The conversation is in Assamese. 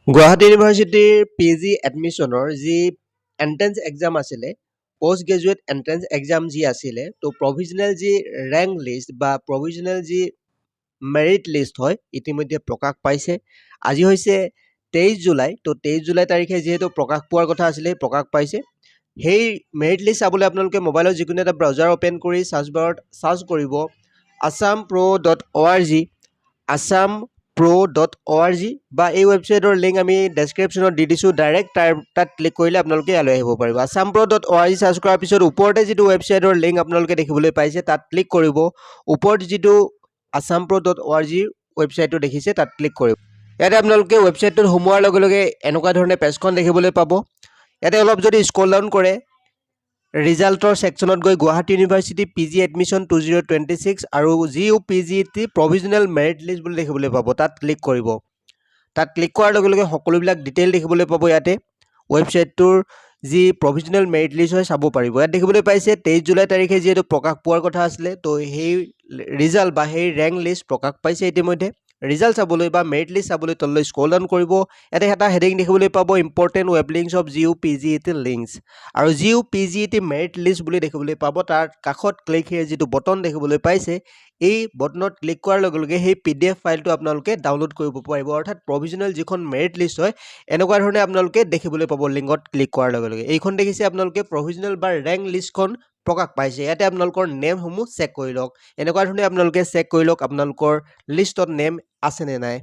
গুৱাহাটী ইউনিভাৰ্চিটিৰ PG এডমিশ্যনৰ যি এণ্ট্ৰেন্স এক্সাম আছিলে, পষ্ট গ্ৰেজুৱেট এণ্ট্ৰেন্স এক্সাম যি আছিলে, ত' প্ৰভিজনেল যি ৰেংক লিষ্ট বা প্ৰভিজনেল যি মেৰিট লিষ্ট হয়, ইতিমধ্যে প্ৰকাশ পাইছে। আজি হৈছে 23 জুলাই, ত' 23 জুলাই তাৰিখে যিহেতু প্ৰকাশ পোৱাৰ কথা আছিলে, প্ৰকাশ পাইছে। সেই মেৰিট লিষ্ট চাবলৈ আপোনালোকে মোবাইলৰ যিকোনো এটা ব্ৰাউজাৰ অ'পেন কৰি চাৰ্চ বাৰত চাৰ্চ কৰিব assam.pro.org, assam.pro.org বা এই ৱেবছাইটৰ লিংক আমি ডেছক্ৰিপশ্যনত দি দিছোঁ। ডাইৰেক্ট তাত ক্লিক কৰিলে আপোনালোকে ইয়ালৈ আহিব পাৰিব। assam.pro.org চাৰ্চ কৰাৰ পিছত ওপৰতে যিটো ৱেবছাইটৰ লিংক আপোনালোকে দেখিবলৈ পাইছে, তাত ক্লিক কৰিব। ওপৰত যিটো assam.pro.org ৱেবছাইটটো দেখিছে, তাত ক্লিক কৰিব। ইয়াতে আপোনালোকে ৱেবছাইটটোত সোমোৱাৰ লগে লগে এনেকুৱা ধৰণে পেজখন দেখিবলৈ পাব। ইয়াতে অলপ যদি স্ক্ৰল ডাউন কৰে, ৰিজাল্টৰ ছেকশ্যনত গৈ গুৱাহাটী ইউনিভাৰ্চিটি PG এডমিশ্যন 2026 আৰু GUPGT প্ৰভিজনেল মেৰিট লিষ্ট বুলি দেখিবলৈ পাব। তাত ক্লিক কৰিব। তাত ক্লিক কৰাৰ লগে লগে সকলোবিলাক ডিটেইল দেখিবলৈ পাব। ইয়াতে ৱেবছাইটটোৰ যি প্ৰভিজনেল মেৰিট লিষ্ট হয় চাব পাৰিব। ইয়াত দেখিবলৈ পাইছে 23 জুলাই তাৰিখে যিহেতু প্ৰকাশ পোৱাৰ কথা আছিলে, তো সেই ৰিজাল্ট বা সেই ৰেংক লিষ্ট প্ৰকাশ পাইছে ইতিমধ্যে। ৰিজাল্ট চাবলৈ বা মেৰিট লিষ্ট চাবলৈ তললৈ স্ক্ৰল ডাউন কৰিব। ইয়াতে এটা হেডিং দেখিবলৈ পাব, important web links of GUPGT links, আৰু GUPGT মেৰিট লিষ্ট বুলি দেখিবলৈ পাব। তাৰ কাষত ক্লিক হিয়াৰ যিটো বটন দেখিবলৈ পাইছে, এই বটনত ক্লিক কৰাৰ লগে লগে সেই PDF ফাইলটো আপোনালোকে ডাউনলোড কৰিব পাৰিব। অৰ্থাৎ প্ৰভিজনেল যিখন মেৰিট লিষ্ট হয়, এনেকুৱা ধৰণে আপোনালোকে দেখিবলৈ পাব লিংকত ক্লিক কৰাৰ লগে লগে। এইখন দেখিছে আপোনালোকে প্ৰভিজনেল বা ৰেংক লিষ্টখন প্ৰকাশ পাইছে। ইয়াতে আপোনালোকৰ নেমসমূহ চেক কৰি লওক। এনেকুৱা ধৰণে আপোনালোকে চেক কৰি লওক আপোনালোকৰ লিষ্টত নেম আছে নে নাই।